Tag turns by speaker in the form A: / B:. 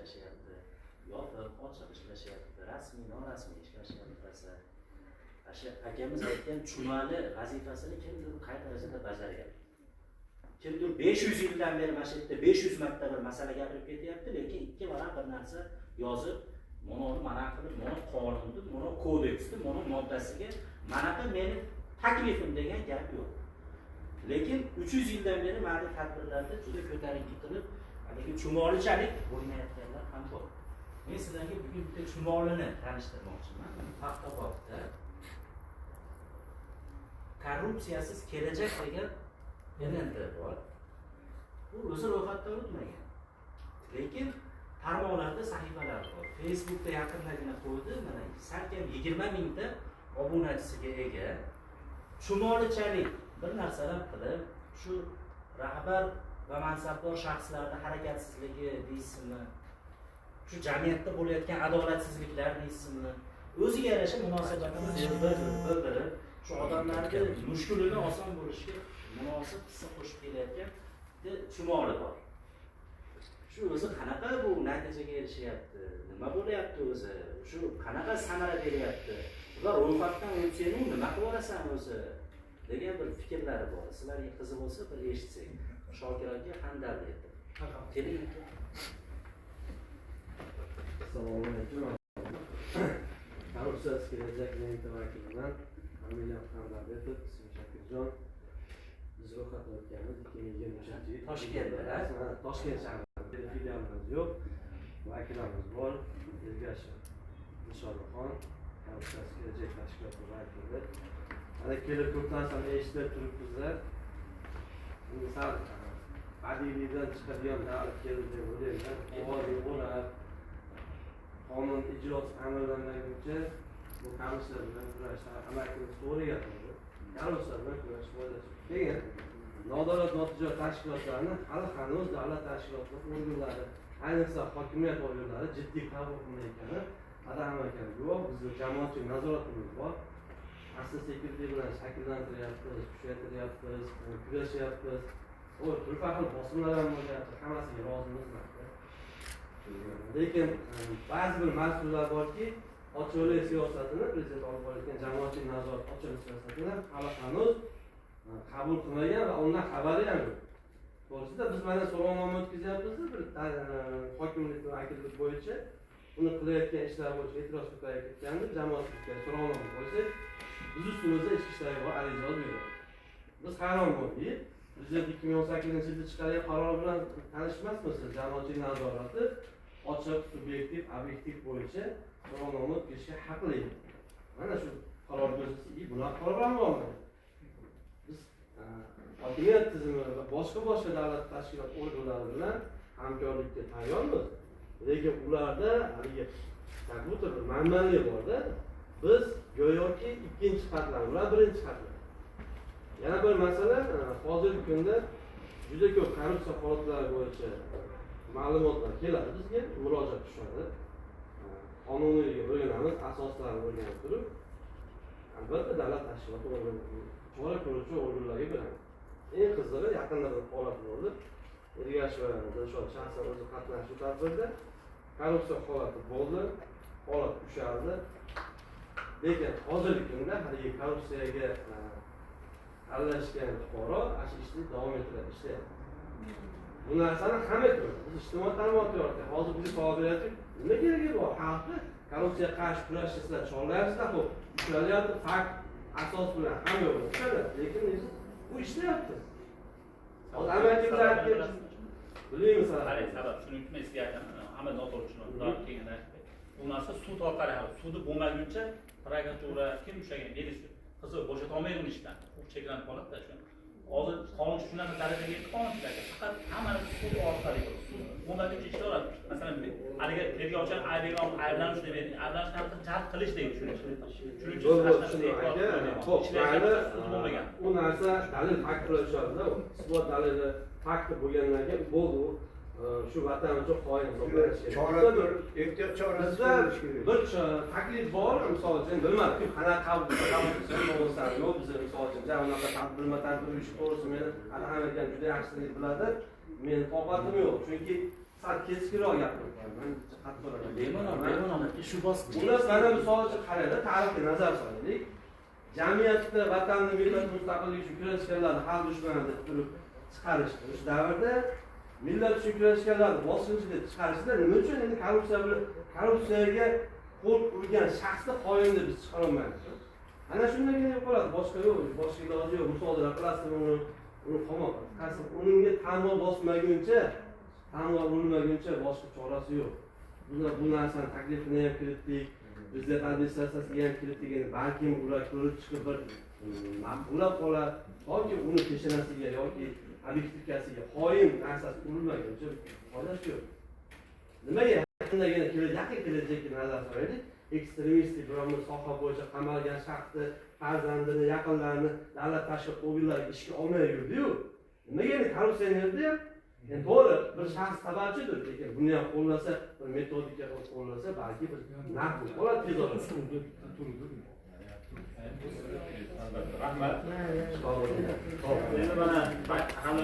A: ishlashyapti, yopiq, ochiq ishlashyapti, rasmiy, norasmiy ishlashyapti. O'sha akamiz aytgan chumali vazifasini kimdir qay darajada bajaryapti. Kimdir 500 yildan beri mana shu yerda 500 marta bir masala gapirib ketyapti, lekin ikki varaq bir narsa yozib, mana qilib, mana qonunni, mana kodeksni, mana moddasiga manaqa meni taklifim degan gap yo'q. Lekin 300 yildan beri mana tadbirlarda juda ko'tarinki qilib, haligi chumolichalik bo'lmayotganlar ham bor. Men sizlarga bugun bitta chumolini tanishtirmoqchiman. Paxtaobodda korrupsiyasiz kelajak degan brend bor. Bu o'zi ro'yxatda o'tmagan. Lekin tarmoqlarda sahifalar bor. Facebookda yaqindagina qo'ydi, mana salkam 20 mingta obunachisiga ega. Chumolichalik bir narsalar qilib, shu rahbar va mansabdor shaxslarda harakatsizligi deysizmi, shu jamiyatda bo'layotgan adolatsizliklar deysizmi, o'ziga yarasha munosabatini bildirib, shu odamlarga mushkulini oson bo'lishiga munosib hissa qo'shib kelayotgan chumoli bor. Shu o'zi qanaqa bu natijaga erishyapti, nima bo'layapti o'zi, shu qanaqa samara beryapti, ular ro'yxatdan o'tsa-yu nima qilasan o'zi degan bir fikrlari bor. Sizlarga qiziq bo'lsa bir eshitsak. Shokir aka hamdardlik etib. Keling.
B: Assalomu alaykum. Korrupsiyasiz kelajak vakiliman Amiljon Hamdardetov, ismim Shokirjon. Biz ro'yxatdan o'tganmiz 2023-yil
A: Toshkentda.
B: Toshkent shahrida filialimiz yo'q. Vakillarimiz bor. Ergashev Nishonxon, korrupsiyasiz kelajak tashkiloti vakili. Ana kelib ko'p narsani eshitib turibmizlar. Misal adiliydan chiqadigan davlat keldi deb o'ylayman. Ovozi bo'lar. Qonun ijrosi amallanmaguncha bu qamishlar bilan kurashishni amakimiz to'g'ri gapirdi. Korrupsiya bilan kurash foydasi. Keyin nodavlat notijorat tashkilotlarni hali hanuz davlat tashkilotlari organlari, ayniqsa hokimiyat organlari jiddiy qabul qilmayotgani Adam aka guvoh. Bizning jamoatchilik nazoratimiz bor. Asta-sekinlik bilan shakllantiryapmiz, kuchaytiryapmiz, kurashyapmiz. Turfa xil bosimlar ham bo'lyapti, hammasiga rozimizman. Lekin ba'zi bir mas'ullar borki, ochiqlik siyosatini, prezident olib borayotgan jamoatchilik nazorat ochiqlik siyosatini hali hanuz qabul qilmagan va undan xabari ham yo'q. To'g'risida biz mana so'rovnoma o'tkazyapmiz, bir hokimlik vakillik bo'yicha uni qilayotgan ishlar bo'yicha e'tiroz ko'tarayotganda jamoatchilikka so'rovnoma qo'ysak, biz ustimizda ichki ishlarga bor ariza beradi. Biz hayron bo'ldik. Prezident 2018-yilda chiqargan qaror bilan tanishmasmisiz? Jamoatchilik nazorati ochiq, subyektiv, obyektiv bo'yicha so'rovnoma o'tkazishga haqli. Mana shu qaror ko'rsatsa, bunaqa qaror ham bormi? Biz hokimiyat tizimi va boshqa davlat tashkilot organlari bilan hamkorlikka tayyormiz. Lekin ularda haligi kompyuter manmanlik borda, biz go'yoki ikkinchi qatlam, ular birinchi qatlam. Yana bir masala, hozirgi kunda juda ko'p korrupsiya holatlari bo'yicha ma'lumotlar keladi bizga, murojaat tushadi. Qonuniyligiga o'rganamiz, asoslarini o'rganib turib, albatta davlat tashkiloti organlariga, chora ko'ruvchi organlarga beramiz. Eng qizig'i yaqinda bir holat bo'ldi. Ergashev Dilshod shaxsan o'zi qatnashdi tadbirda. Korrupsiya holati bo'ldi, holat ushaldi. Lekin hozirgi kunda haligi korrupsiyaga aralashgan fuqaro shu ishni davom ettiradi, ishlayapti. Bu narsani hamma ko'radi. Biz ijtimoiy tarmoqda yo'q. Hozir bizga savol beryapti. Nima keragi bor? Xalqni korrupsiyaga qarshi kurashishlar chorlayapsizlar, xo'p, ushalyapti, fakt asos bilan hamma yo'q. Lekin bu ishlayapti. Hozir amakimlar bilmaymiz
C: qarang, sabab shuni unutmang, sizga aytaman, hamma noto'g'ri tushunadi. Kelganda bu narsa sud orqali, sudi bo'lmaguncha prokuratura kim ushlagan, militsiya qiziq bo'shata olmaydi uni ishdan. Huquq cheklanib qoladi-da shu. Hozir qonun shunaqa darajaga yetib qolmoqda. Faqat hammani sud orqali, sud bo'lmaguncha ishlayveradi. Masalan, haligi tergovchi ayblanish deb aytdi, ayblanish haqida jalb qilish deydi shuning uchun. Shuning uchun
B: u narsa dalil fakt bilan tushadi-da, isbot dalili fakti bo'lgandan keyin bo'ldi. Shu vatan uchun qoyil hisoblanishga.
D: Ehtiyot chorasi
B: bir taklif bor, misol uchun bilmadim, qanaqa qabul qilsa yo'q, biz misol uchun unaqa tadbir uyushib to'g'risi meni hammadan juda yaxshilik biladi. Meni toqatim yo'q, chunki sal keskinroq gapiryapman.
A: bemalol shu bosqichga
B: Xullas mana misol uchun qaraylik, tarixga nazar solaylik. Jamiyatda vatanni millat mustaqilligi uchun kurashganlarni xalq dushmani deb turib chiqarishdi. O'sha davrda millat uchun kurashganlarni bosqinchi deb chiqarishdi. Nima uchun endi korrupsiyaga qo'l urgan shaxsni xoin deb biz chiqara olmaymiz. Ana shundagina yo'qoladi, boshqa yo'q, boshqa iloji yo'q. Musodara qilasizmi uni qamoq. Unga tanlov bosmaguncha, tanlov urilmaguncha boshqa chorasi yo'q. Bu narsani taklifini ham kiritdik, prezident administratsiyasiga ham kiritdik. Balkim ular ko'rib chiqib bir ma'qullab qolar, yoki uni peshonasiga yoki obyektivkasiga xoin narsasi urilmaguncha foydasi yo'q. Nimaga shundagina yaqin kelajakka nazar solaylik? Ekstremistik biron bir soha bo'yicha qamalgan shaxsni, farzandini, yaqinlarini davlat tashqi organlariga ishga olmay yurdi-yu. Nimaga endi korrupsiyani yerda ham? Endi to'g'ri, bir shaxs sababchidir, lekin buni ham qo'llasa, bir metodika qilib qo'llasa, balki bir naf bo'ladi tez orada.
C: Rahmat. Endi mana hali